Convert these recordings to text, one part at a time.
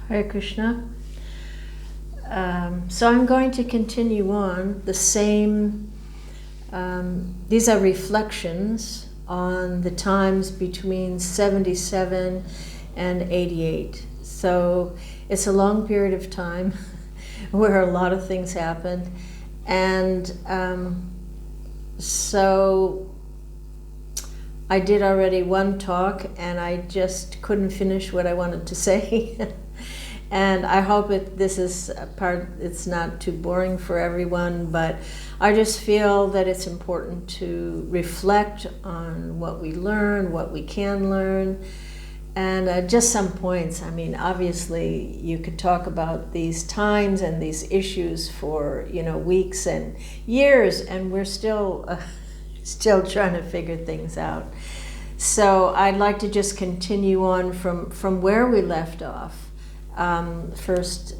Hare Krishna. So I'm going to continue on the same, these are reflections on the times between 77 and 88. So it's a long period of time where a lot of things happened. And so I did already one talk and I just couldn't finish what I wanted to say. And I hope this is a part, it's not too boring for everyone, but I just feel that it's important to reflect on what we learn, what we can learn, and just some points. I mean, obviously you could talk about these times and these issues for, weeks and years, and we're still trying to figure things out. So I'd like to just continue on from where we left off. First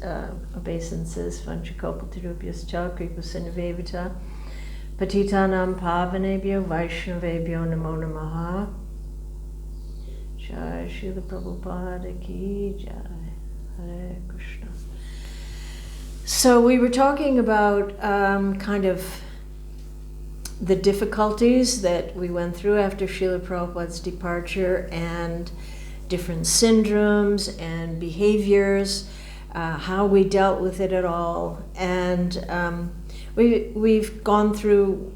obeisances, Vanchakalpatarubhyascha, Kripasinavevita, Patitanam Pavanebhyo, Vaishnavebhyo Namo Namaha. Jai Srila Prabhupada Ki Jai. Hare Krishna. So we were talking about kind of the difficulties that we went through after Srila Prabhupada's departure, and different syndromes and behaviors, how we dealt with it at all. And we've gone through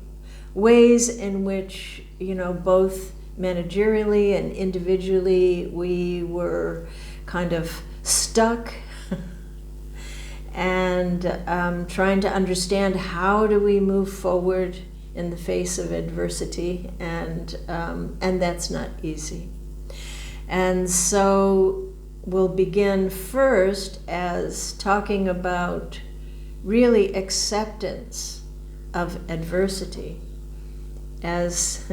ways in which, both managerially and individually, we were kind of stuck and trying to understand how do we move forward in the face of adversity, and that's not easy. And so we'll begin first as talking about really acceptance of adversity as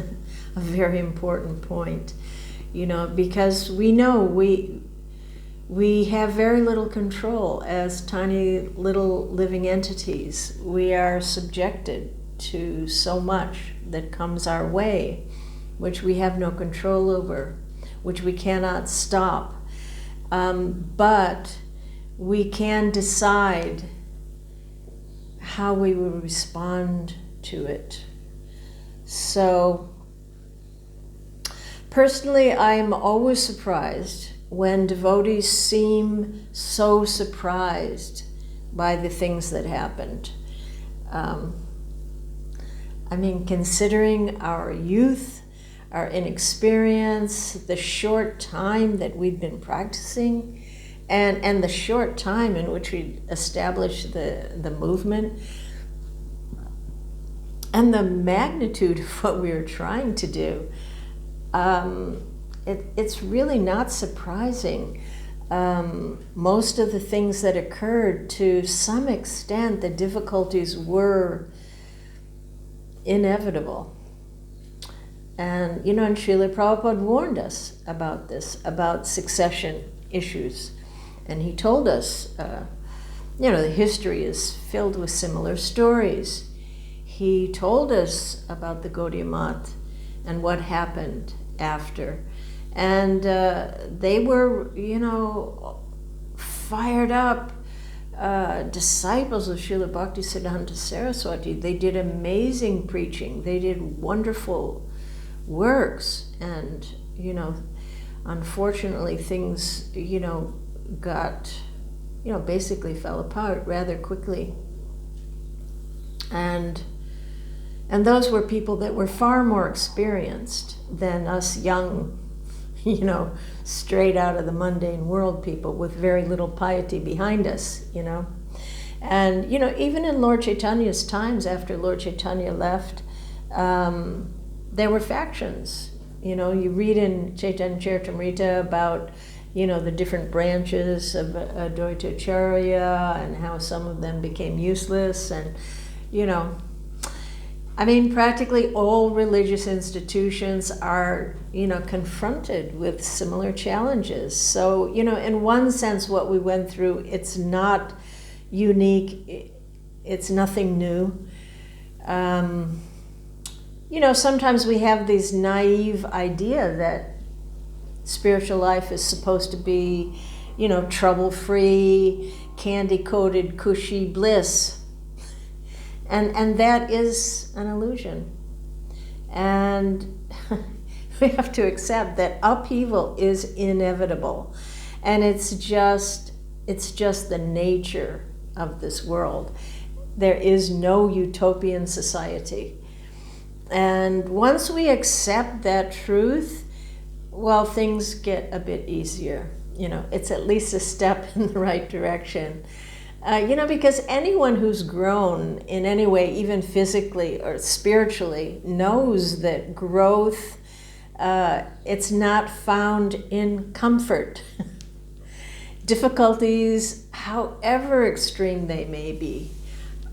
a very important point, because we know we have very little control as tiny little living entities. We are subjected to so much that comes our way, which we have no control over, which we cannot stop, but we can decide how we will respond to it. So personally, I'm always surprised when devotees seem so surprised by the things that happened. Considering our youth, our inexperience, the short time that we've been practicing, and the short time in which we established the movement, and the magnitude of what we were trying to do, it's really not surprising. Most of the things that occurred, to some extent, the difficulties were inevitable. And, and Srila Prabhupada warned us about this, about succession issues. And he told us, the history is filled with similar stories. He told us about the Gaudiya Math and what happened after. And they were, fired up disciples of Srila Bhaktisiddhanta Saraswati. They did amazing preaching. They did wonderful works, and unfortunately things got basically fell apart rather quickly, and those were people that were far more experienced than us young straight out of the mundane world people with very little piety behind us, and even in Lord Chaitanya's times, after Lord Chaitanya left, there were factions. You read in Chaitanya Charitamrita about, the different branches of Advaita Acharya and how some of them became useless. And, practically all religious institutions are, confronted with similar challenges. So, in one sense, what we went through, it's not unique. It's nothing new. Sometimes we have this naive idea that spiritual life is supposed to be, trouble-free, candy-coated, cushy bliss. And that is an illusion. And we have to accept that upheaval is inevitable. And it's just the nature of this world. There is no utopian society. And once we accept that truth, well, things get a bit easier. It's at least a step in the right direction. Because anyone who's grown in any way, even physically or spiritually, knows that growth, it's not found in comfort. Difficulties, however extreme they may be,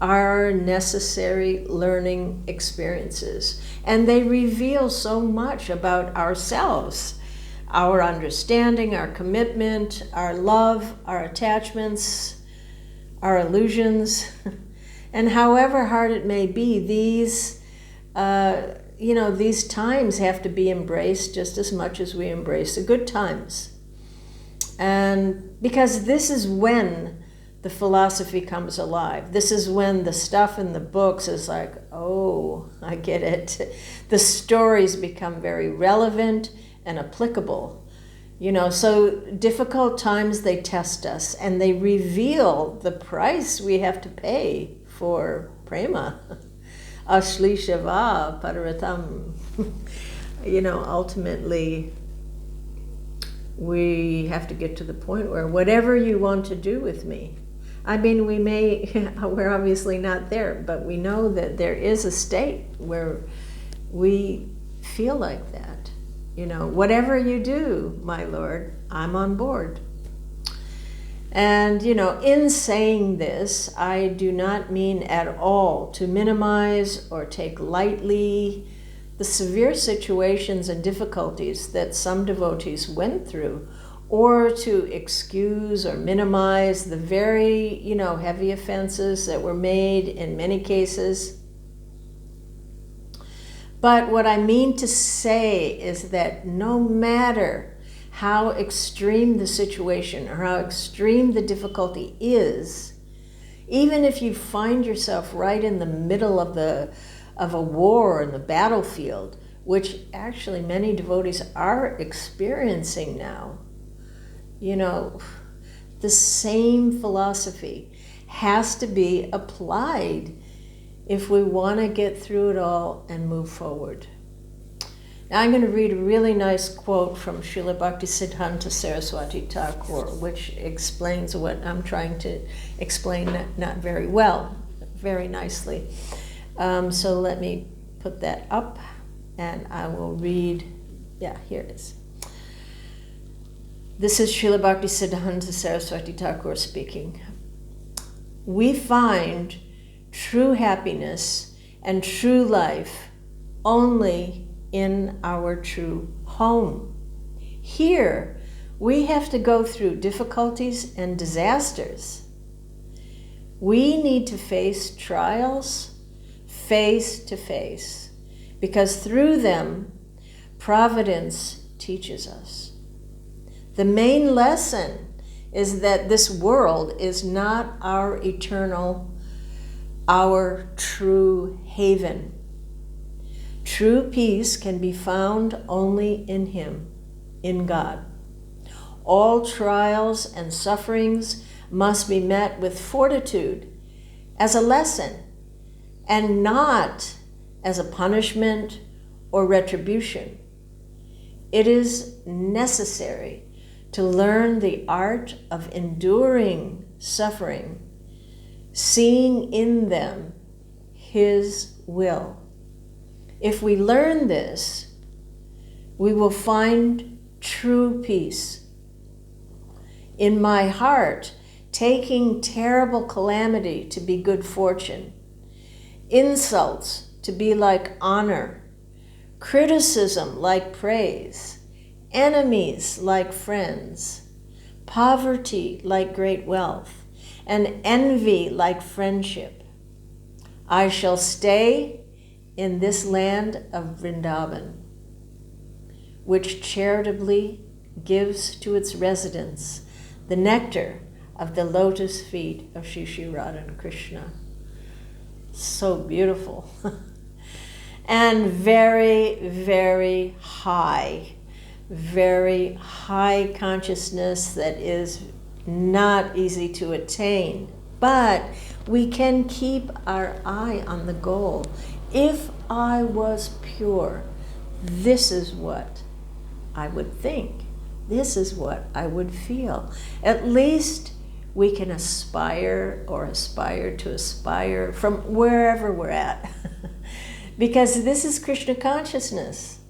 are necessary learning experiences. And they reveal so much about ourselves, our understanding, our commitment, our love, our attachments, our illusions. And however hard it may be, these times have to be embraced just as much as we embrace the good times. And because this is when the philosophy comes alive. This is when the stuff in the books is like, oh, I get it. The stories become very relevant and applicable. So difficult times, they test us and they reveal the price we have to pay for prema. Ashli Shava Padaratam. Ultimately, we have to get to the point where whatever you want to do with me, we're obviously not there, but we know that there is a state where we feel like that. Whatever you do, my Lord, I'm on board. And, in saying this, I do not mean at all to minimize or take lightly the severe situations and difficulties that some devotees went through, or to excuse or minimize the very, heavy offenses that were made in many cases. But what I mean to say is that no matter how extreme the situation or how extreme the difficulty is, even if you find yourself right in the middle of a war in the battlefield, which actually many devotees are experiencing now, the same philosophy has to be applied if we want to get through it all and move forward. Now I'm going to read a really nice quote from Srila Bhaktisiddhanta Saraswati Thakur, which explains what I'm trying to explain not very well, very nicely. So let me put that up and I will read. Yeah, here it is. This is Srila Bhaktisiddhanta Saraswati Thakur speaking. We find true happiness and true life only in our true home. Here, we have to go through difficulties and disasters. We need to face trials face to face, because through them, providence teaches us. The main lesson is that this world is not our eternal, our true haven. True peace can be found only in Him, in God. All trials and sufferings must be met with fortitude as a lesson and not as a punishment or retribution. It is necessary to learn the art of enduring suffering, seeing in them His will. If we learn this, we will find true peace. In my heart, taking terrible calamity to be good fortune, insults to be like honor, criticism like praise, enemies like friends, poverty like great wealth, and envy like friendship. I shall stay in this land of Vrindavan, which charitably gives to its residents the nectar of the lotus feet of Shri Shri Radha and Krishna. So beautiful. And very, very high consciousness that is not easy to attain. But we can keep our eye on the goal. If I was pure, this is what I would think. This is what I would feel. At least we can aspire from wherever we're at. Because this is Krishna consciousness.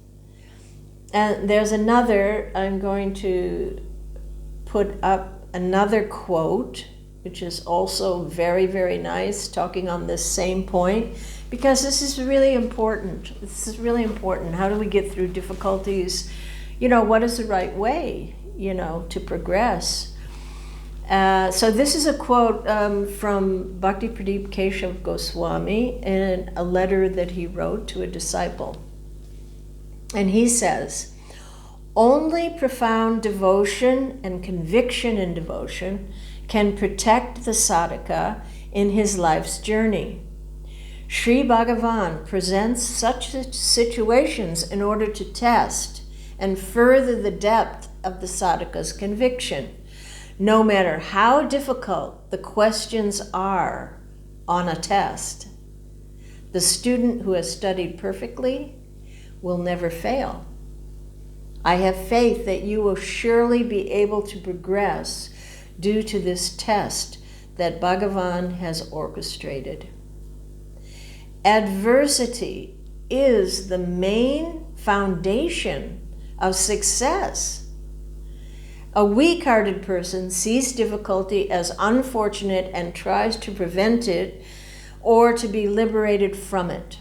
And there's another, I'm going to put up another quote, which is also very, very nice, talking on this same point, because this is really important. This is really important. How do we get through difficulties? What is the right way, to progress? So this is a quote from Bhakti Pradeep Keshav Goswami in a letter that he wrote to a disciple. And he says, "Only profound devotion and conviction in devotion can protect the sadhaka in his life's journey. Sri Bhagavan presents such situations in order to test and further the depth of the sadhaka's conviction. No matter how difficult the questions are on a test, the student who has studied perfectly will never fail. I have faith that you will surely be able to progress due to this test that Bhagavan has orchestrated. Adversity is the main foundation of success. A weak-hearted person sees difficulty as unfortunate and tries to prevent it or to be liberated from it.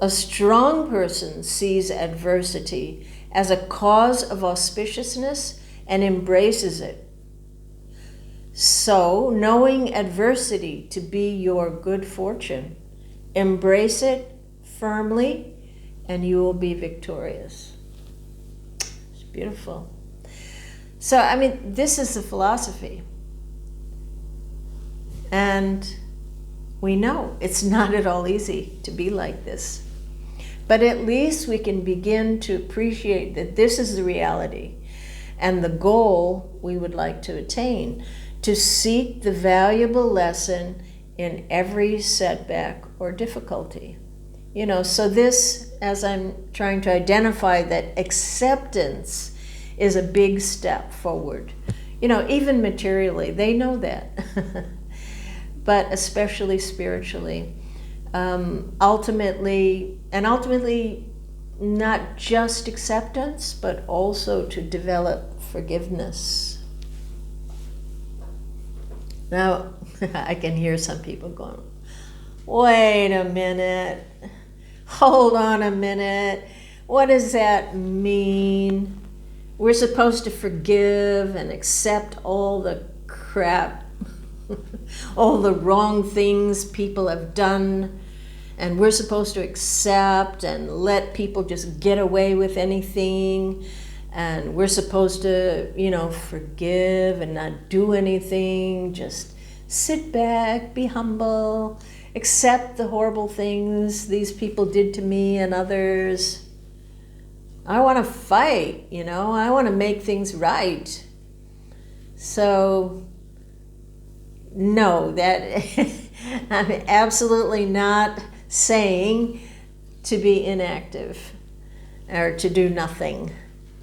A strong person sees adversity as a cause of auspiciousness and embraces it. So, knowing adversity to be your good fortune, embrace it firmly and you will be victorious." It's beautiful. So, this is the philosophy. And we know it's not at all easy to be like this. But at least we can begin to appreciate that this is the reality and the goal we would like to attain, to seek the valuable lesson in every setback or difficulty. So this, as I'm trying to identify that acceptance is a big step forward. Even materially, they know that. But especially spiritually. Ultimately, not just acceptance, but also to develop forgiveness. Now, I can hear some people going, wait a minute, hold on a minute, what does that mean? We're supposed to forgive and accept all the crap, all the wrong things people have done, and we're supposed to accept and let people just get away with anything, and we're supposed to, forgive and not do anything, just sit back, be humble, accept the horrible things these people did to me and others. I want to fight, I want to make things right. So, no, that I'm absolutely not saying to be inactive or to do nothing.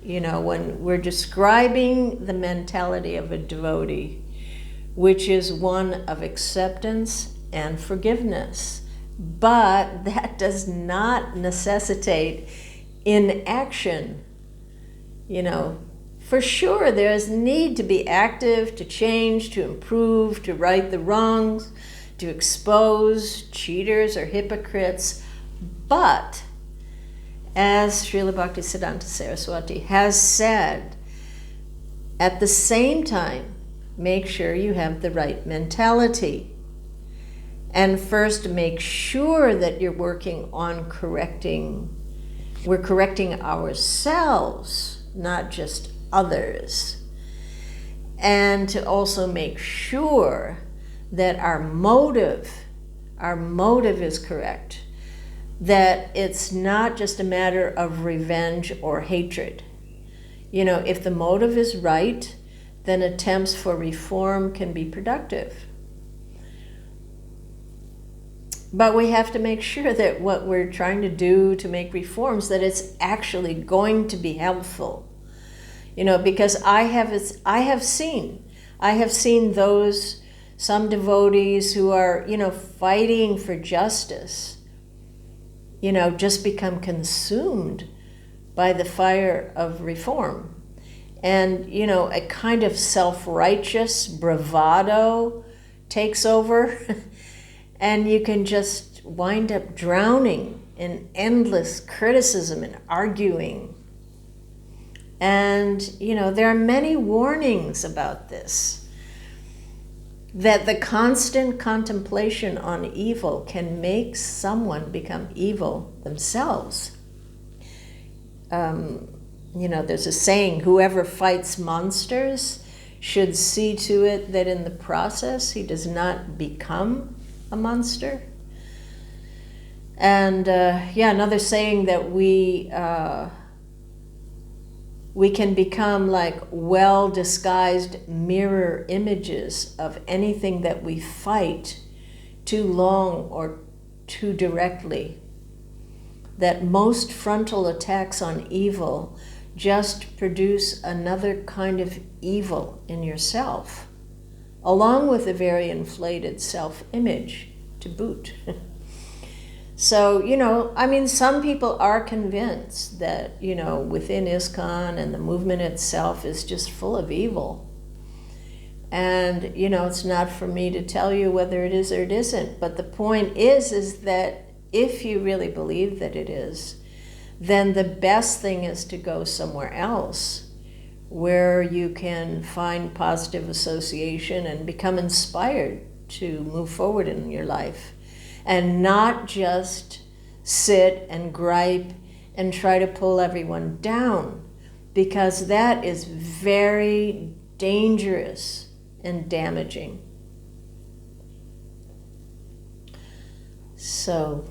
When we're describing the mentality of a devotee, which is one of acceptance and forgiveness, but that does not necessitate inaction. For sure there's need to be active, to change, to improve, to right the wrongs, to expose cheaters or hypocrites. But as Srila Bhaktisiddhanta Saraswati has said, at the same time, make sure you have the right mentality. And first make sure that you're working on we're correcting ourselves, not just others. and to also make sure that our motive is correct, that it's not just a matter of revenge or hatred. You know, if the motive is right, then attempts for reform can be productive. But we have to make sure that what we're trying to do to make reforms, that it's actually going to be helpful. You know, because I have seen those, some devotees who are, you know, fighting for justice, you know, just become consumed by the fire of reform. And, you know, a kind of self-righteous bravado takes over, and you can just wind up drowning in endless criticism and arguing. And, you know, there are many warnings about this, that the constant contemplation on evil can make someone become evil themselves. You know, there's a saying, whoever fights monsters should see to it that in the process he does not become a monster. And another saying that we can become like well-disguised mirror images of anything that we fight too long or too directly. That most frontal attacks on evil just produce another kind of evil in yourself, along with a very inflated self-image to boot. So, you know, I mean, some people are convinced that, you know, within ISKCON and the movement itself is just full of evil. And, you know, it's not for me to tell you whether it is or it isn't. But the point is that if you really believe that it is, then the best thing is to go somewhere else where you can find positive association and become inspired to move forward in your life, and not just sit and gripe and try to pull everyone down, because that is very dangerous and damaging. So,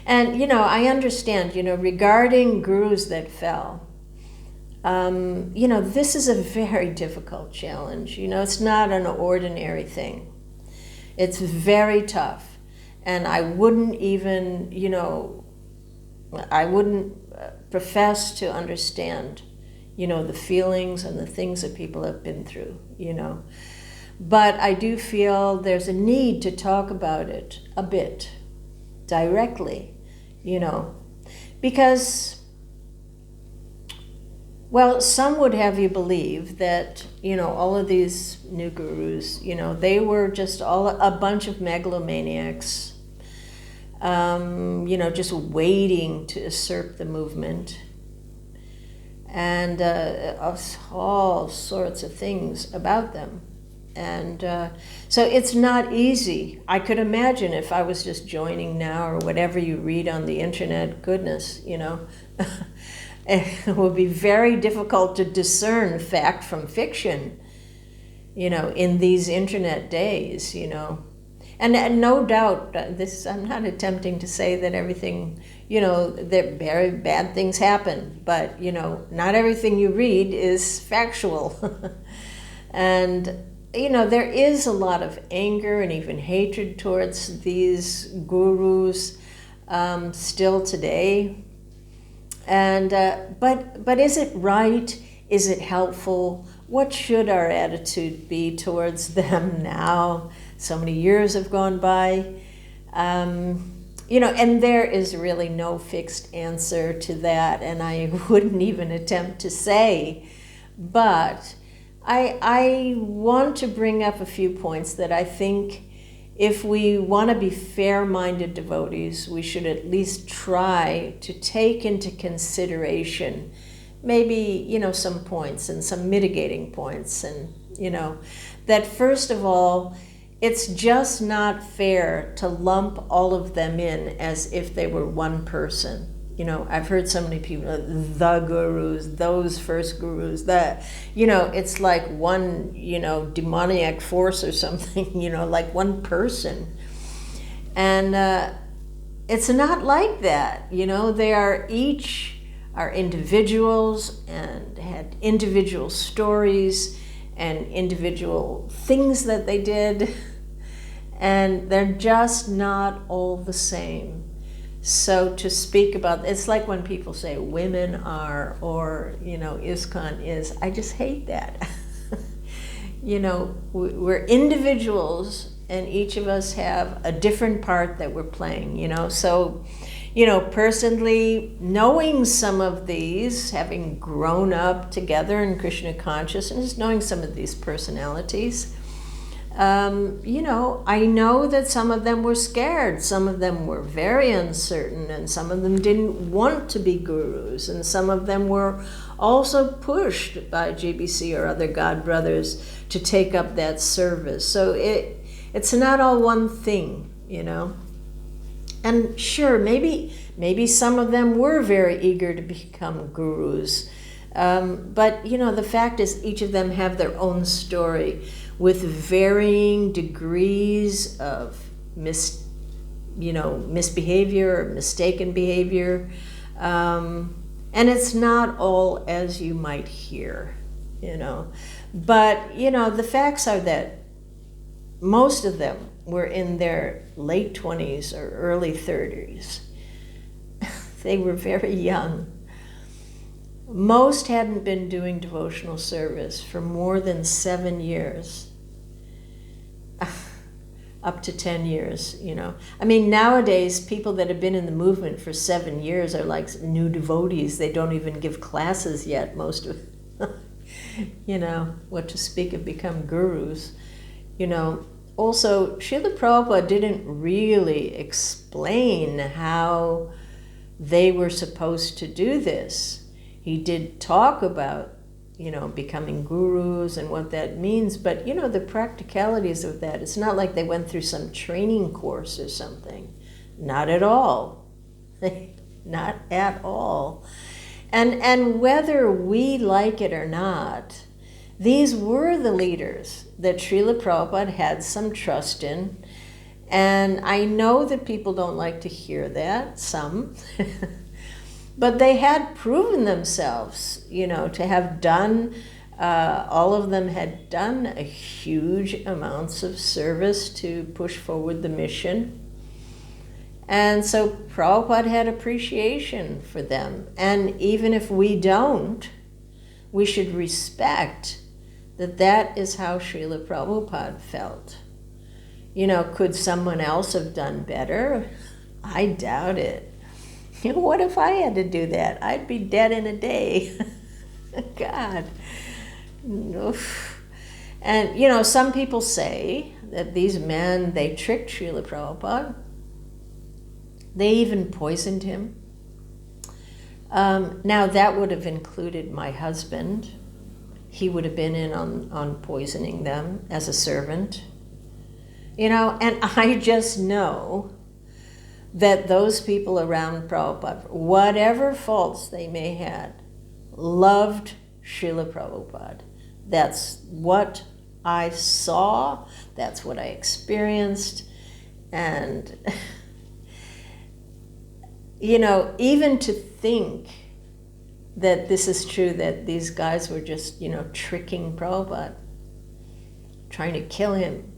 and, you know, I understand, you know, regarding gurus that fell, you know, this is a very difficult challenge. You know, it's not an ordinary thing. It's very tough. And I wouldn't even, you know, I wouldn't profess to understand, you know, the feelings and the things that people have been through, you know. But I do feel there's a need to talk about it a bit directly, you know, because, well, some would have you believe that, you know, all of these new gurus, you know, they were just all a bunch of megalomaniacs, you know, just waiting to usurp the movement, and all sorts of things about them. And so it's not easy. I could imagine if I was just joining now, or whatever you read on the internet, goodness, you know, it would be very difficult to discern fact from fiction, you know, in these internet days, you know. And no doubt, this, I'm not attempting to say that everything, you know, that very bad things happen, but, you know, not everything you read is factual. And, you know, there is a lot of anger and even hatred towards these gurus still today. And but is it right? Is it helpful? What should our attitude be towards them now? So many years have gone by. You know, and there is really no fixed answer to that, and I wouldn't even attempt to say. But I want to bring up a few points that I think, if we want to be fair-minded devotees, we should at least try to take into consideration maybe, you know, some points and some mitigating points. And, you know, that first of all, it's just not fair to lump all of them in as if they were one person. I've heard so many people, the gurus, those first gurus, that, it's like one, demoniac force or something, like one person. And it's not like that, they are each are individuals and had individual stories and individual things that they did, and they're just not all the same. So to speak about, it's like when people say women are, or, ISKCON is, I just hate that. We're individuals, and each of us have a different part that we're playing, So, personally, knowing some of these, having grown up together in Krishna consciousness, knowing some of these personalities, I know that some of them were scared, some of them were very uncertain, and some of them didn't want to be gurus, and some of them were also pushed by GBC or other God brothers to take up that service. So it's not all one thing, And sure, maybe some of them were very eager to become gurus. But, the fact is each of them have their own story with varying degrees of misbehavior or mistaken behavior. And it's not all as you might hear, But, the facts are that most of them were in their late 20s or early 30s. They were very young. Most hadn't been doing devotional service for more than 7 years, up to 10 years, Nowadays, people that have been in the movement for 7 years are like new devotees. They don't even give classes yet, most of what to speak of become gurus, Also, Srila Prabhupada didn't really explain how they were supposed to do this. He did talk about, becoming gurus and what that means, but, the practicalities of that, it's not like they went through some training course or something. Not at all. Not at all. And whether we like it or not, these were the leaders that Srila Prabhupada had some trust in. And I know that people don't like to hear that, some. But they had proven themselves, to have done, all of them had done a huge amounts of service to push forward the mission. And so Prabhupada had appreciation for them. And even if we don't, we should respect that is how Srila Prabhupada felt. Could someone else have done better? I doubt it. What if I had to do that? I'd be dead in a day. God. Oof. And, some people say that these men, they tricked Srila Prabhupada. They even poisoned him. Now, that would have included my husband. He would have been in on poisoning them as a servant. And I just know that those people around Prabhupada, whatever faults they may have, loved Srila Prabhupada. That's what I saw, that's what I experienced, and, even to think that this is true, that these guys were just, tricking Prabhupada, trying to kill him,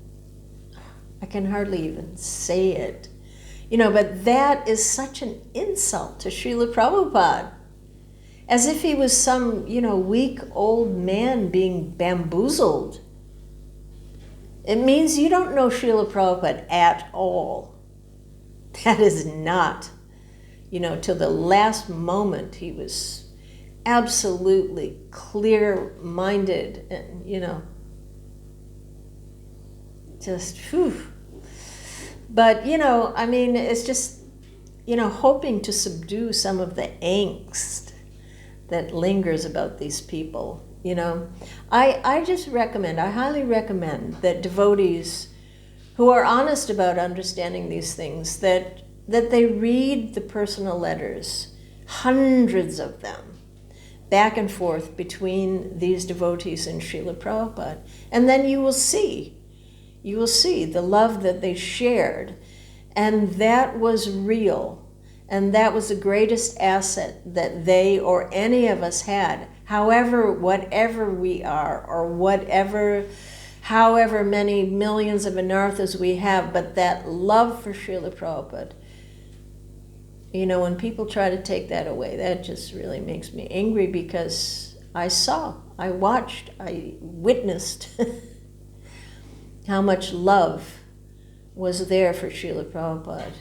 I can hardly even say it. But that is such an insult to Srila Prabhupada. As if he was some, weak old man being bamboozled. It means you don't know Srila Prabhupada at all. That is not, till the last moment he was absolutely clear-minded and, just, whew. But, it's just, hoping to subdue some of the angst that lingers about these people, I just recommend, I highly recommend that devotees who are honest about understanding these things, that they read the personal letters hundreds of them, back and forth between these devotees and Srila Prabhupada. And then you will see the love that they shared. And that was real. And that was the greatest asset that they or any of us had. However, whatever we are, or however many millions of anarthas we have, but that love for Srila Prabhupada, when people try to take that away, that just really makes me angry, because I watched, I witnessed how much love was there for Srila Prabhupada.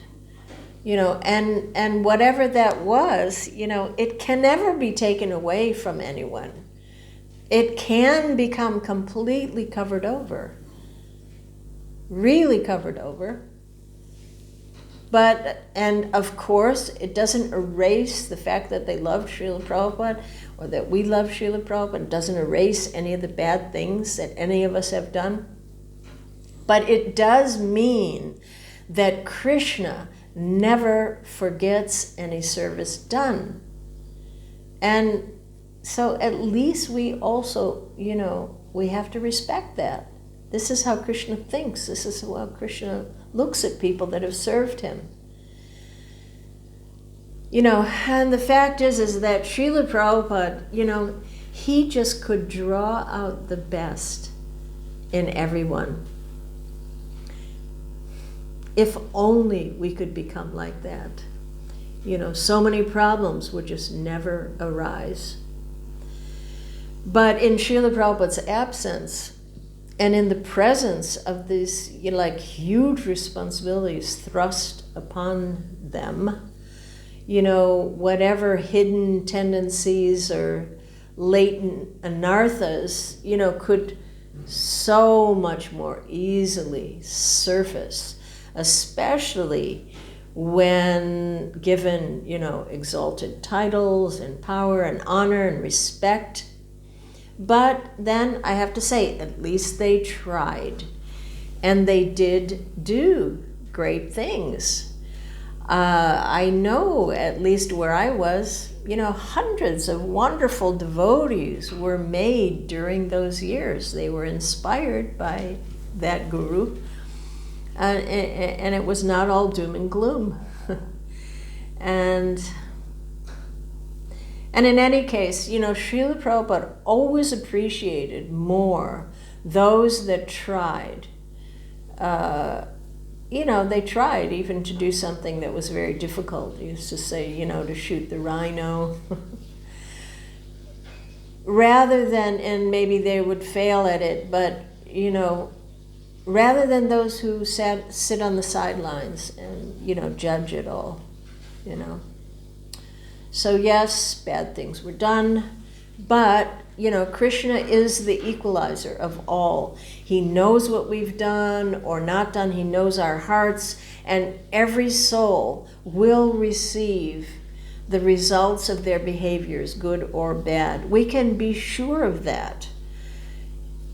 And whatever that was, it can never be taken away from anyone. It can become completely covered over, really covered over. And of course, it doesn't erase the fact that they loved Srila Prabhupada, or that we love Srila Prabhupada. It doesn't erase any of the bad things that any of us have done. But it does mean that Krishna never forgets any service done. And so at least we also, we have to respect that. This is how Krishna thinks. This is how Krishna looks at people that have served him. And the fact is that Srila Prabhupada, he just could draw out the best in everyone. If only we could become like that. So many problems would just never arise. But in Srila Prabhupada's absence, and in the presence of these huge responsibilities thrust upon them, whatever hidden tendencies or latent anarthas, could so much more easily surface, especially when given, exalted titles and power and honor and respect. But then I have to say, at least they tried. And they did do great things. I know, at least where I was, hundreds of wonderful devotees were made during those years. They were inspired by that guru. And it was not all doom and gloom. And in any case, Srila Prabhupada always appreciated more those that tried. They tried even to do something that was very difficult. He used to say, to shoot the rhino. Rather than, and maybe they would fail at it, but, rather than those who sit on the sidelines and, judge it all, So yes, bad things were done, but, Krishna is the equalizer of all. He knows what we've done or not done. He knows our hearts, and every soul will receive the results of their behaviors, good or bad. We can be sure of that.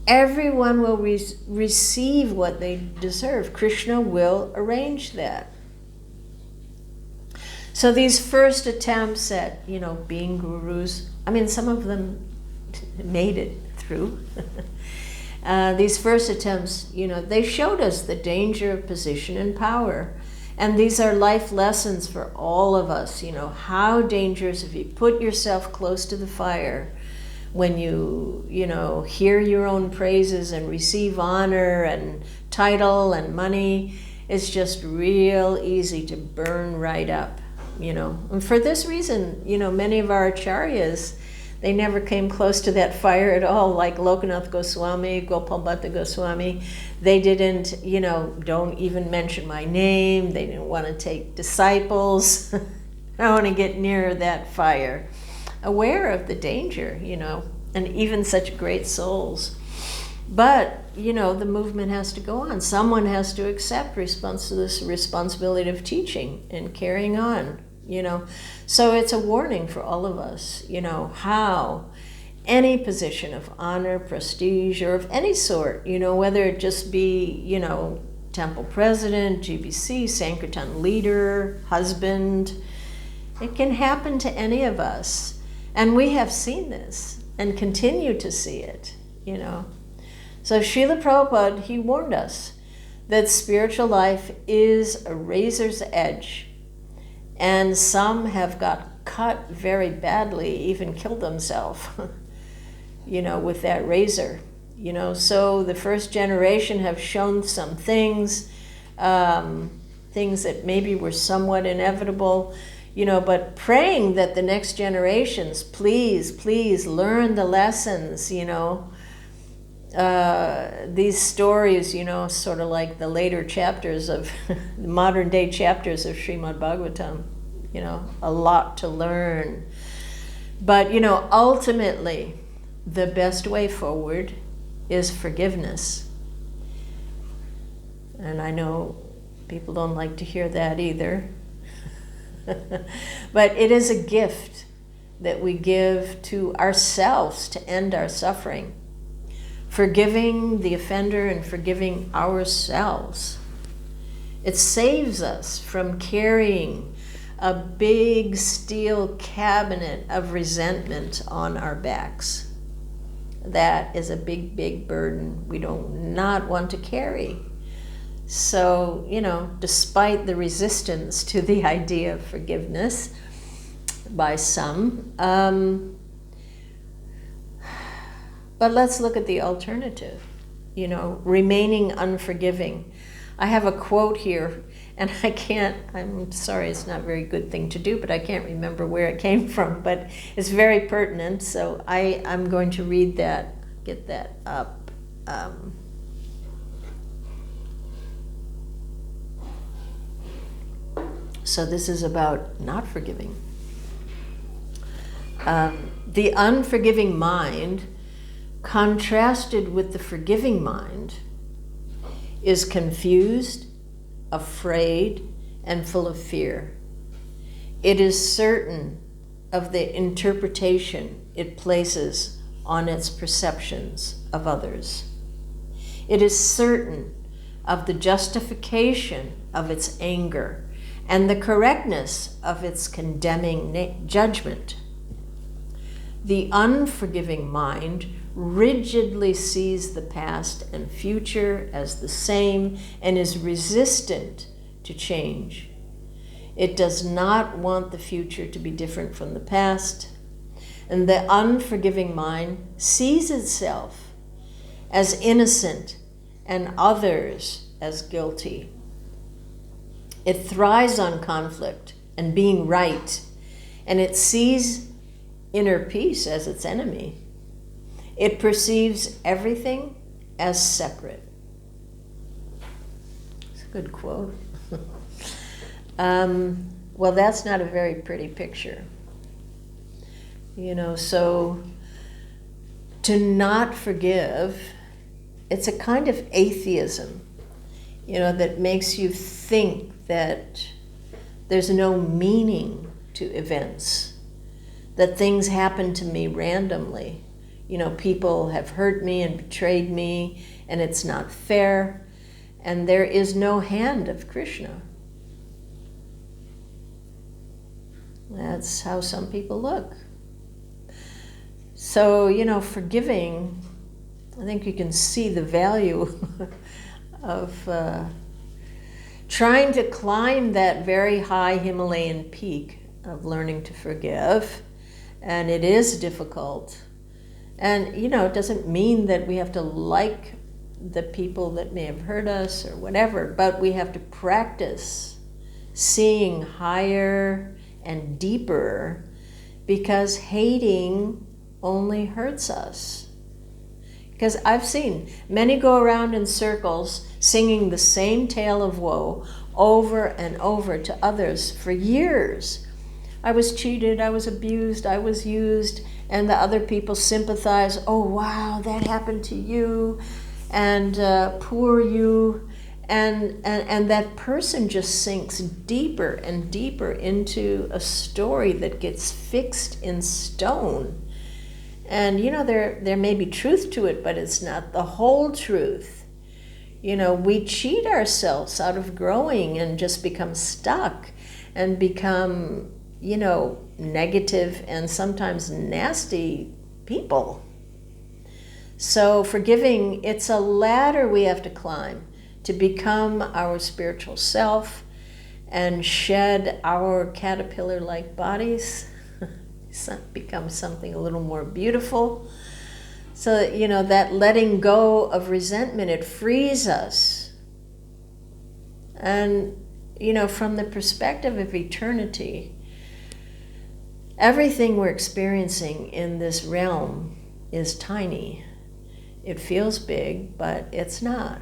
Everyone will receive what they deserve. Krishna will arrange that. So these first attempts at, being gurus, some of them made it through. These first attempts, they showed us the danger of position and power. And these are life lessons for all of us, how dangerous if you put yourself close to the fire, when you hear your own praises and receive honor and title and money, it's just real easy to burn right up. And for this reason, many of our acharyas, they never came close to that fire at all, like Lokanath Goswami, Gopal Bhatta Goswami. They didn't, don't even mention my name. They didn't want to take disciples. I want to get near that fire. Aware of the danger, and even such great souls. But, the movement has to go on. Someone has to accept this responsibility of teaching and carrying on. So it's a warning for all of us, how any position of honor, prestige, or of any sort, whether it just be, temple president, GBC, Sankirtan leader, husband, It can happen to any of us. And we have seen this and continue to see it, you know. So Srila Prabhupada, he warned us that spiritual life is a razor's edge. And some have got cut very badly, even killed themselves, you know, with that razor. You know, so the first generation have shown some things, things that maybe were somewhat inevitable, you know, but praying that the next generations, please learn the lessons, you know. These stories, you know, sort of like the later chapters of, the modern day chapters of Srimad Bhagavatam, you know, a lot to learn. But, you know, ultimately, the best way forward is forgiveness. And I know people don't like to hear that either. But it is a gift that we give to ourselves to end our suffering. Forgiving the offender and forgiving ourselves. It saves us from carrying a big steel cabinet of resentment on our backs. That is a big burden we do not want to carry. So, you know, despite the resistance to the idea of forgiveness by some, but let's look at the alternative, you know, remaining unforgiving. I have a quote here, and I'm sorry, it's not a very good thing to do, but I can't remember where it came from, but it's very pertinent, so I'm going to read that, get that up. So this is about not forgiving. The unforgiving mind, contrasted with the forgiving mind, is confused, afraid, and full of fear. It is certain of the interpretation it places on its perceptions of others. It is certain of the justification of its anger and the correctness of its condemning judgment. The unforgiving mind rigidly sees the past and future as the same and is resistant to change. It does not want the future to be different from the past, and the unforgiving mind sees itself as innocent and others as guilty. It thrives on conflict and being right, and it sees inner peace as its enemy. It perceives everything as separate. It's a good quote. Well, that's not a very pretty picture. You know, so to not forgive, it's a kind of atheism, you know, that makes you think that there's no meaning to events, that things happen to me randomly. You know, people have hurt me and betrayed me, and it's not fair, and there is no hand of Krishna. That's how some people look. So, you know, forgiving, I think you can see the value of trying to climb that very high Himalayan peak of learning to forgive, and it is difficult. And, you know, it doesn't mean that we have to like the people that may have hurt us or whatever, but we have to practice seeing higher and deeper, because hating only hurts us. Because I've seen many go around in circles singing the same tale of woe over and over to others for years. I was cheated, I was abused, I was used, and the other people sympathize. Oh, wow, that happened to you, and poor you. And that person just sinks deeper and deeper into a story that gets fixed in stone. And, you know, there may be truth to it, but it's not the whole truth. You know, we cheat ourselves out of growing and just become stuck and become negative and sometimes nasty people. So forgiving, it's a ladder we have to climb to become our spiritual self and shed our caterpillar-like bodies, become something a little more beautiful. So that, that letting go of resentment, it frees us. And, from the perspective of eternity, everything we're experiencing in this realm is tiny. It feels big, but it's not.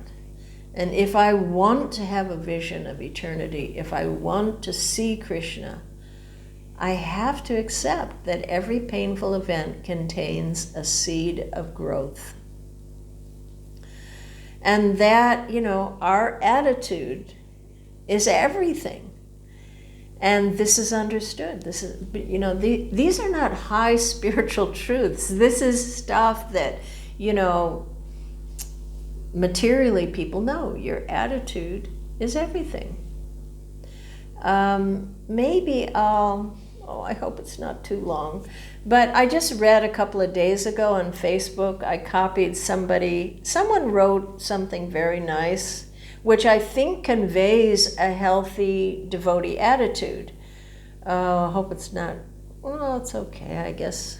And if I want to have a vision of eternity, if I want to see Krishna, I have to accept that every painful event contains a seed of growth. And that, our attitude is everything. And this is understood. This is, these are not high spiritual truths. This is stuff that, materially people know. Your attitude is everything. Maybe I hope it's not too long, but I just read a couple of days ago on Facebook, I copied someone wrote something very nice, which I think conveys a healthy devotee attitude. I hope it's not, well, it's okay, I guess.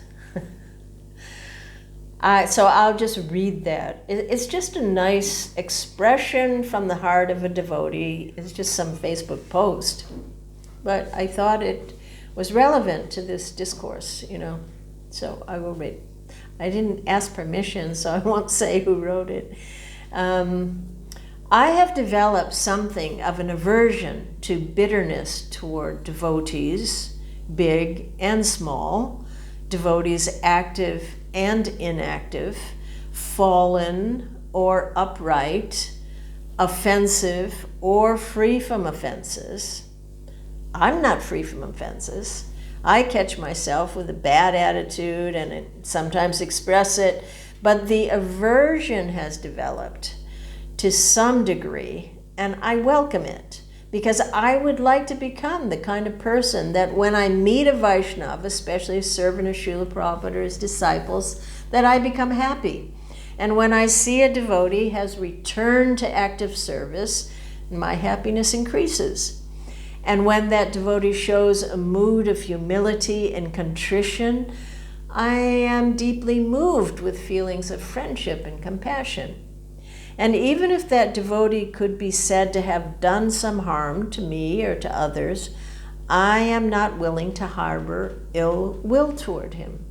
So I'll just read that. It's just a nice expression from the heart of a devotee. It's just some Facebook post. But I thought it was relevant to this discourse, So I will read. I didn't ask permission, so I won't say who wrote it. I have developed something of an aversion to bitterness toward devotees, big and small, devotees active and inactive, fallen or upright, offensive or free from offenses. I'm not free from offenses. I catch myself with a bad attitude and sometimes express it, but the aversion has developed to some degree, and I welcome it, because I would like to become the kind of person that when I meet a Vaishnava, especially a servant of Srila Prabhupada or his disciples, that I become happy. And when I see a devotee has returned to active service, my happiness increases. And when that devotee shows a mood of humility and contrition, I am deeply moved with feelings of friendship and compassion. And even if that devotee could be said to have done some harm to me or to others, I am not willing to harbor ill will toward him.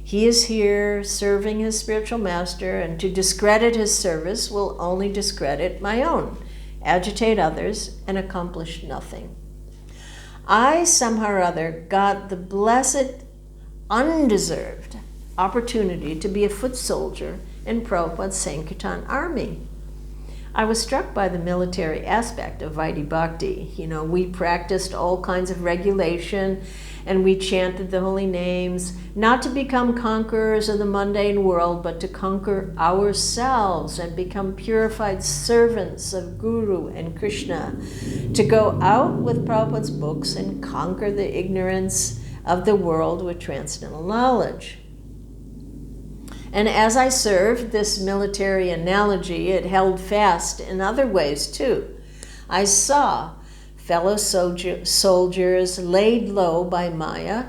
He is here serving his spiritual master, and to discredit his service will only discredit my own, agitate others, and accomplish nothing. I somehow or other got the blessed, undeserved opportunity to be a foot soldier in Prabhupada's Sankirtan army. I was struck by the military aspect of Vaidhi Bhakti. We practiced all kinds of regulation, and we chanted the holy names, not to become conquerors of the mundane world, but to conquer ourselves and become purified servants of Guru and Krishna, to go out with Prabhupada's books and conquer the ignorance of the world with transcendental knowledge. And as I served this military analogy, it held fast in other ways too. I saw fellow soldiers laid low by Maya.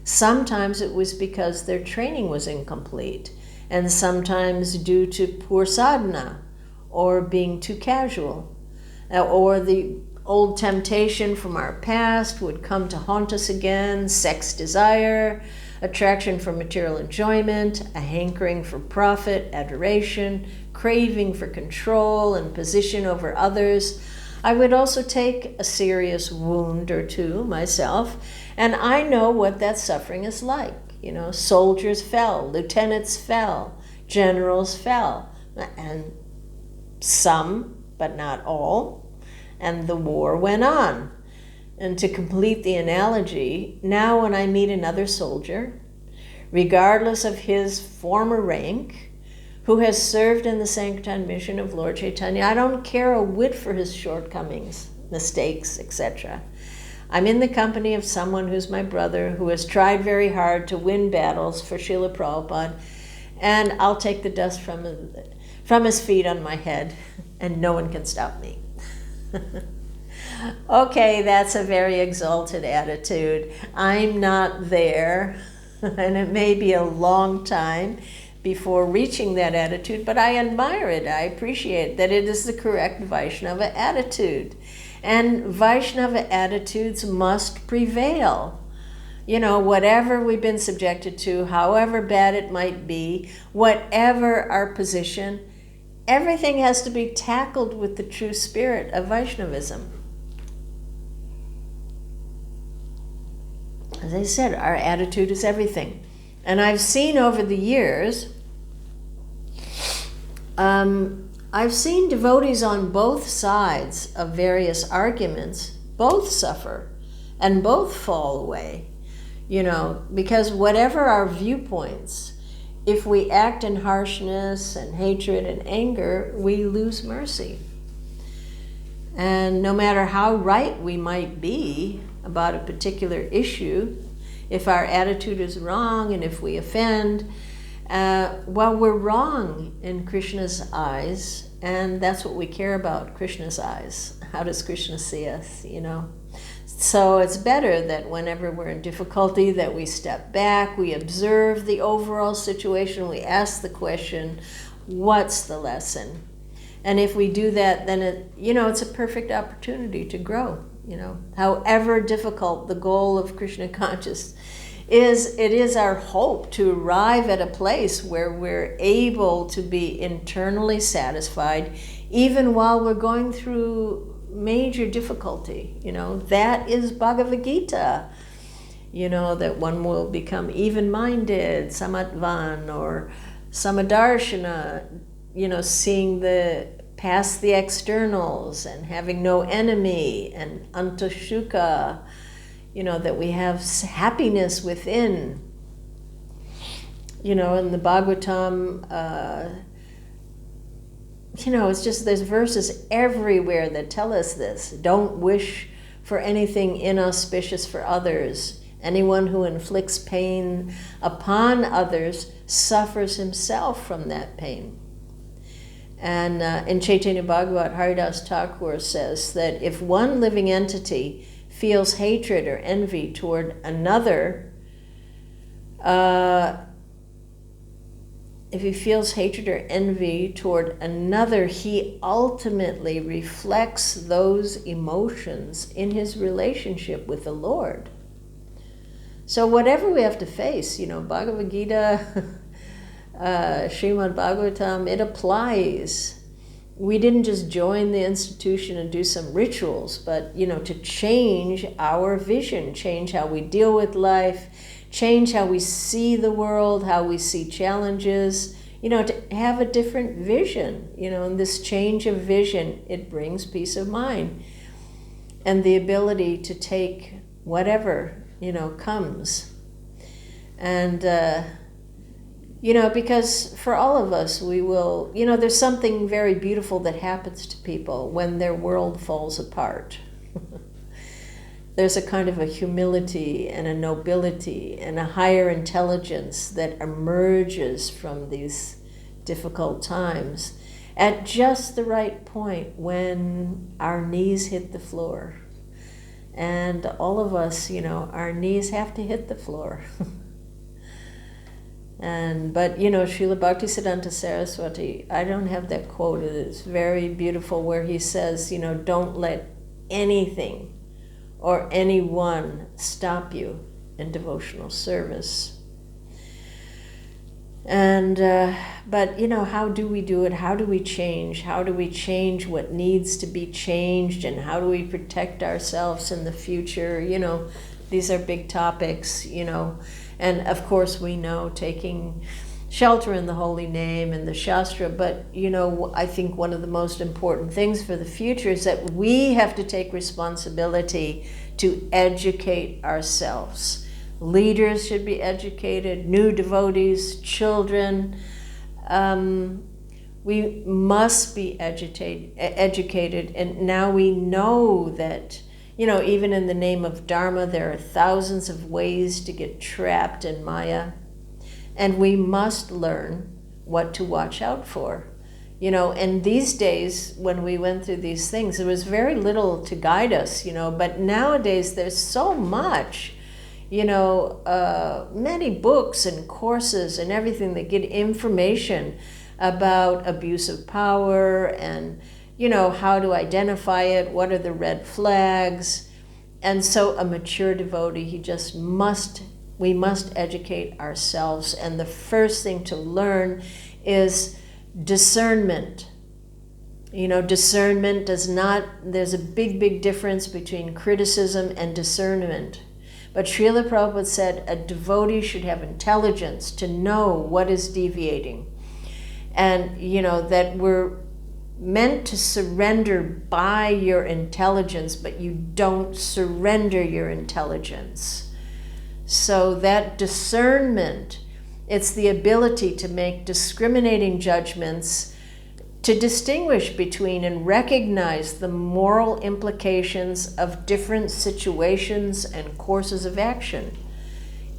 Sometimes it was because their training was incomplete, and sometimes due to poor sadhana, or being too casual, or the old temptation from our past would come to haunt us again, sex desire, attraction for material enjoyment, a hankering for profit, adoration, craving for control and position over others. I would also take a serious wound or two myself, and I know what that suffering is like. Soldiers fell, lieutenants fell, generals fell, and some, but not all, and the war went on. And to complete the analogy, now when I meet another soldier, regardless of his former rank, who has served in the Sankirtan mission of Lord Chaitanya, I don't care a whit for his shortcomings, mistakes, etc. I'm in the company of someone who's my brother, who has tried very hard to win battles for Srila Prabhupada, and I'll take the dust from his feet on my head, and no one can stop me. Okay, that's a very exalted attitude. I'm not there, and it may be a long time before reaching that attitude, but I admire it. I appreciate that it is the correct Vaishnava attitude. And Vaishnava attitudes must prevail. You know, whatever we've been subjected to, however bad it might be, whatever our position, everything has to be tackled with the true spirit of Vaishnavism. As I said, our attitude is everything. And I've seen over the years, I've seen devotees on both sides of various arguments, both suffer and both fall away, you know, because whatever our viewpoints, if we act in harshness and hatred and anger, we lose mercy. And no matter how right we might be about a particular issue, if our attitude is wrong and if we offend, well, we're wrong in Krishna's eyes, and that's what we care about, Krishna's eyes. How does Krishna see us, you know? So it's better that whenever we're in difficulty that we step back, we observe the overall situation, we ask the question, what's the lesson? And if we do that, then it's a perfect opportunity to grow, you know. However difficult the goal of Krishna consciousness is, it is our hope to arrive at a place where we're able to be internally satisfied even while we're going through major difficulty. You know, that is Bhagavad Gita. You know, that one will become even-minded, samatvan or samadarshana, you know, seeing past the externals and having no enemy, and antashuka, you know, that we have happiness within. You know, in the Bhagavatam, you know, it's just, there's verses everywhere that tell us this. Don't wish for anything inauspicious for others. Anyone who inflicts pain upon others suffers himself from that pain. And in Chaitanya Bhagavat, Haridas Thakur says that if one living entity feels hatred or envy toward another, if he feels hatred or envy toward another, he ultimately reflects those emotions in his relationship with the Lord. So whatever we have to face, you know, Bhagavad Gita, Srimad Bhagavatam, it applies. We didn't just join the institution and do some rituals, but, you know, to change our vision, change how we deal with life, change how we see the world, how we see challenges, you know, to have a different vision, you know, and this change of vision, it brings peace of mind and the ability to take whatever, you know, comes. And, you know, because for all of us, we will, you know, there's something very beautiful that happens to people when their world falls apart. There's a kind of a humility and a nobility and a higher intelligence that emerges from these difficult times at just the right point when our knees hit the floor. And all of us, you know, our knees have to hit the floor. But, you know, Srila Bhaktisiddhanta Saraswati, I don't have that quote, it's very beautiful, where he says, you know, don't let anything or anyone stop you in devotional service. And, but, you know, how do we do it? How do we change? How do we change what needs to be changed? And how do we protect ourselves in the future? You know, these are big topics, you know. And of course we know taking shelter in the holy name and the Shastra, but, you know, I think one of the most important things for the future is that we have to take responsibility to educate ourselves. Leaders should be educated, new devotees, children. We must be educated, and now we know that, even in the name of Dharma, there are thousands of ways to get trapped in Maya. And we must learn what to watch out for. And these days, when we went through these things, there was very little to guide us, but nowadays there's so much, many books and courses and everything that get information about abuse of power and, how to identify it, what are the red flags. And so a mature devotee, we must educate ourselves. And the first thing to learn is discernment. Discernment there's a big difference between criticism and discernment. But Srila Prabhupada said a devotee should have intelligence to know what is deviating. And, that we're meant to surrender by your intelligence, but you don't surrender your intelligence. So that discernment, it's the ability to make discriminating judgments, to distinguish between and recognize the moral implications of different situations and courses of action.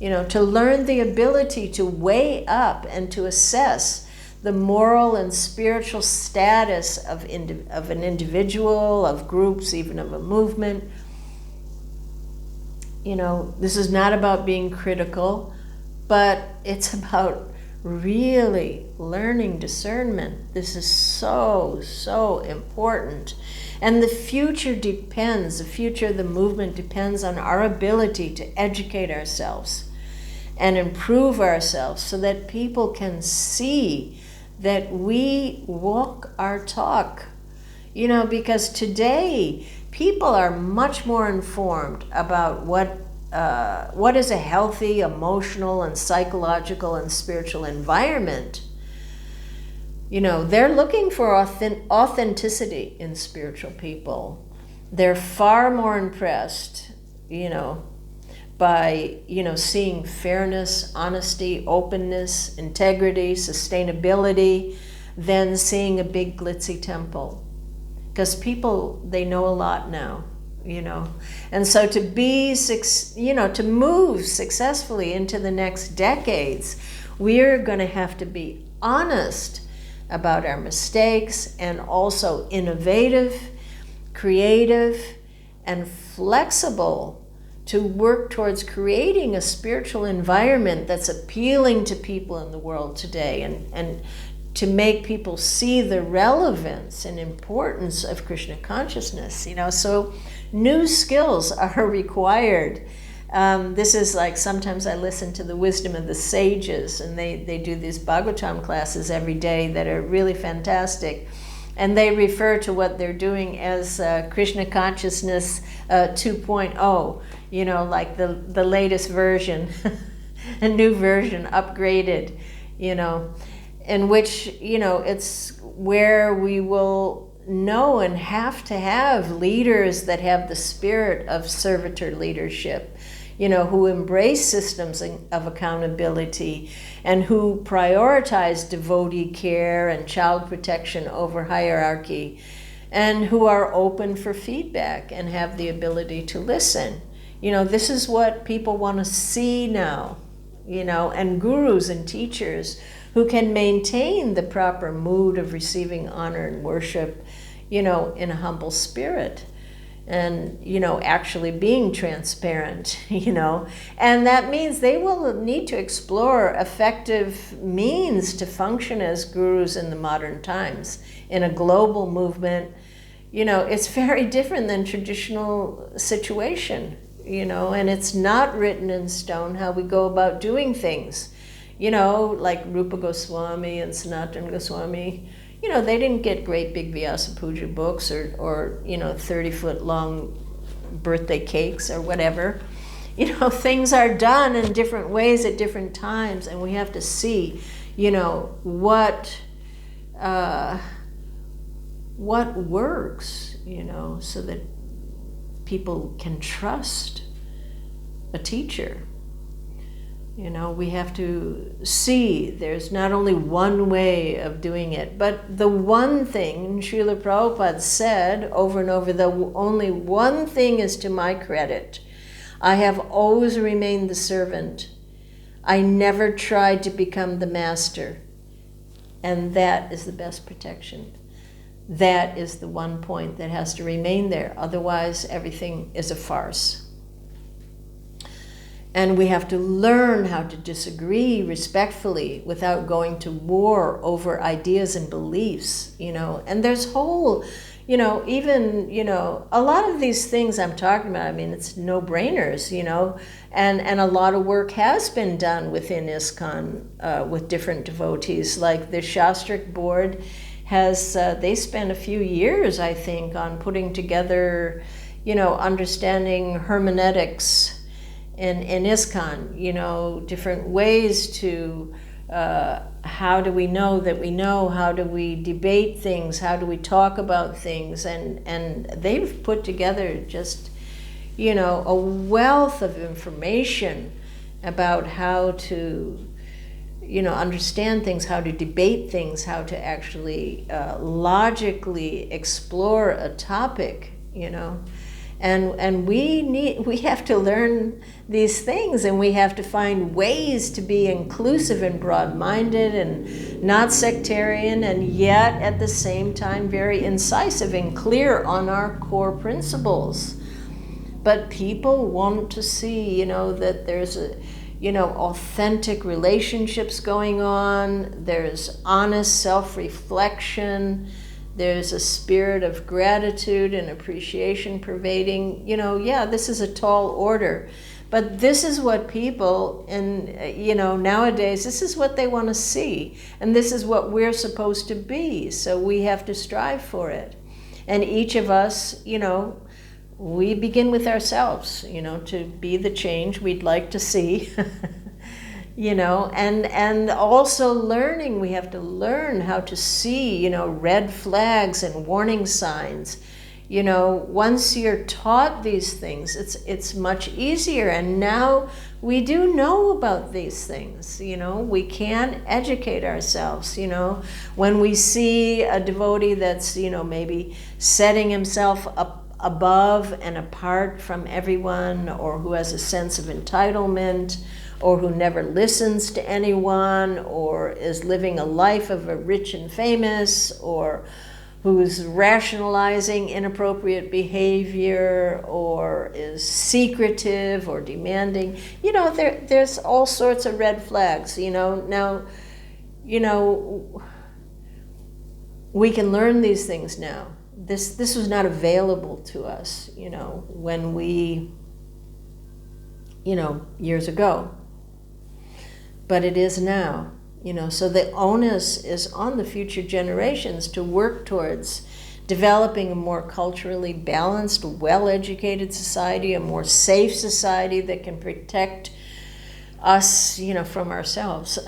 To learn the ability to weigh up and to assess the moral and spiritual status of an individual, of groups, even of a movement. This is not about being critical, but it's about really learning discernment. This is so important. And the future of the movement depends on our ability to educate ourselves and improve ourselves so that people can see that we walk our talk. Because today people are much more informed about what is a healthy emotional and psychological and spiritual environment. They're looking for authenticity in spiritual people. They're far more impressed, by, seeing fairness, honesty, openness, integrity, sustainability, than seeing a big glitzy temple. Because people, they know a lot now, And so to move successfully into the next decades, we're going to have to be honest about our mistakes and also innovative, creative, and flexible to work towards creating a spiritual environment that's appealing to people in the world today, and to make people see the relevance and importance of Krishna consciousness. So new skills are required. This is like, sometimes I listen to the wisdom of the sages, and they do these Bhagavatam classes every day that are really fantastic. And they refer to what they're doing as Krishna Consciousness 2.0, like the latest version, a new version, upgraded, in which, it's where we will know and have to have leaders that have the spirit of servitor leadership, who embrace systems of accountability and who prioritize devotee care and child protection over hierarchy, and who are open for feedback and have the ability to listen. This is what people want to see now, and gurus and teachers who can maintain the proper mood of receiving honor and worship, in a humble spirit. And, actually being transparent, and that means they will need to explore effective means to function as gurus in the modern times. In a global movement, it's very different than traditional situation, and it's not written in stone how we go about doing things, like Rupa Goswami and Sanatana Goswami. They didn't get great big Vyasa Puja books or 30-foot long birthday cakes or whatever. Things are done in different ways at different times, and we have to see, what works, so that people can trust a teacher. You know, we have to see there's not only one way of doing it, but the one thing Srila Prabhupada said over and over, the only one thing is to my credit. I have always remained the servant. I never tried to become the master. And that is the best protection. That is the one point that has to remain there. Otherwise, everything is a farce. And we have to learn how to disagree respectfully without going to war over ideas and beliefs, you know. And there's whole, you know, even, you know, a lot of these things I'm talking about, I mean, it's no-brainers, you know, and a lot of work has been done within ISKCON with different devotees. Like the Shastric board has, they spent a few years, I think, on putting together, you know, understanding hermeneutics in ISKCON, you know, different ways to, how do we know that we know, how do we debate things, how do we talk about things, and they've put together just, you know, a wealth of information about how to, you know, understand things, how to debate things, how to actually logically explore a topic, you know. And we have to learn these things, and we have to find ways to be inclusive and broad-minded and not sectarian, and yet at the same time very incisive and clear on our core principles. But people want to see, you know, that there's a, you know, authentic relationships going on, there's honest self-reflection, there's a spirit of gratitude and appreciation pervading. You know, yeah, this is a tall order, but this is what people, you know, nowadays, this is what they want to see, and this is what we're supposed to be, so we have to strive for it. And each of us, you know, we begin with ourselves, you know, to be the change we'd like to see. You know, and also learning, we have to learn how to see, you know, red flags and warning signs. You know, once you're taught these things, it's much easier. And now we do know about these things, you know, we can educate ourselves, you know. When we see a devotee that's, you know, maybe setting himself up above and apart from everyone, or who has a sense of entitlement, or who never listens to anyone, or is living a life of a rich and famous, or who's rationalizing inappropriate behavior, or is secretive or demanding. You know, there's all sorts of red flags, you know. Now, you know, we can learn these things now. This was not available to us, you know, when we, you know, years ago. But it is now, you know, so the onus is on the future generations to work towards developing a more culturally balanced, well-educated society, a more safe society that can protect us, you know, from ourselves.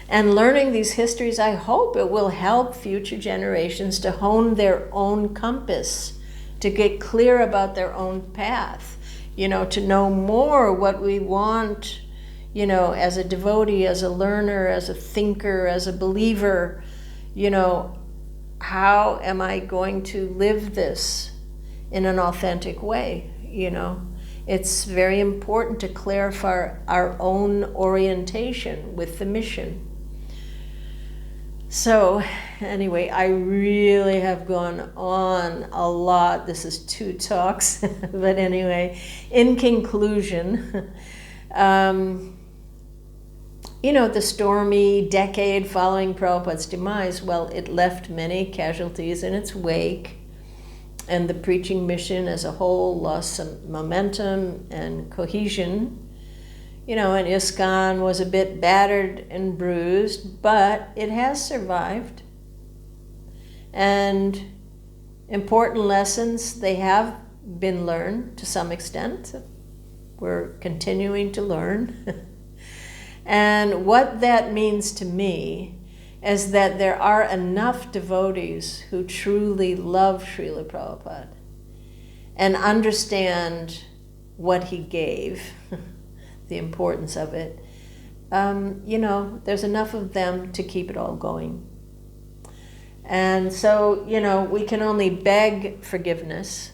And learning these histories, I hope it will help future generations to hone their own compass, to get clear about their own path, you know, to know more what we want, you know, as a devotee, as a learner, as a thinker, as a believer. You know, how am I going to live this in an authentic way, you know? It's very important to clarify our own orientation with the mission. So anyway, I really have gone on a lot. This is 2 talks, but anyway, in conclusion, you know, the stormy decade following Prabhupada's demise, well, it left many casualties in its wake, and the preaching mission as a whole lost some momentum and cohesion. You know, and ISKCON was a bit battered and bruised, but it has survived. And important lessons, they have been learned to some extent. We're continuing to learn. And what that means to me is that there are enough devotees who truly love Srila Prabhupada and understand what he gave, the importance of it, there's enough of them to keep it all going. And so, we can only beg forgiveness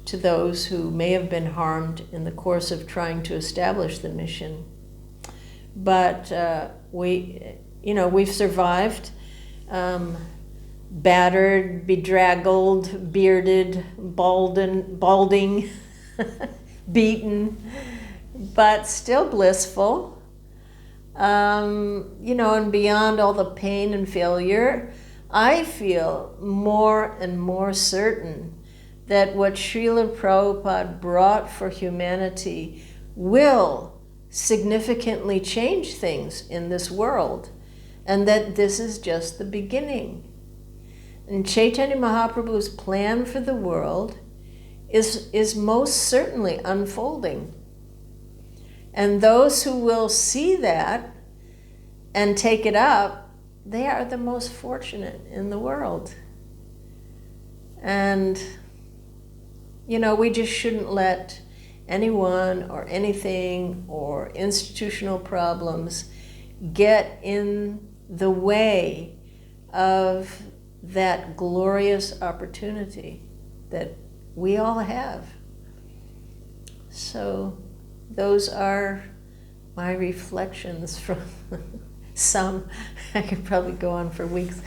to those who may have been harmed in the course of trying to establish the mission. But we've survived, battered, bedraggled, bearded, balding, beaten, but still blissful. And beyond all the pain and failure, I feel more and more certain that what Srila Prabhupada brought for humanity will significantly change things in this world, and that this is just the beginning. And Chaitanya Mahaprabhu's plan for the world is most certainly unfolding. And those who will see that and take it up, they are the most fortunate in the world. And, we just shouldn't let anyone or anything or institutional problems get in the way of that glorious opportunity that we all have. So those are my reflections from some, I could probably go on for weeks,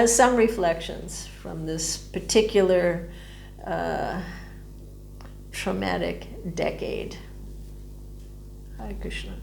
some reflections from this particular traumatic decade. Hare Krishna.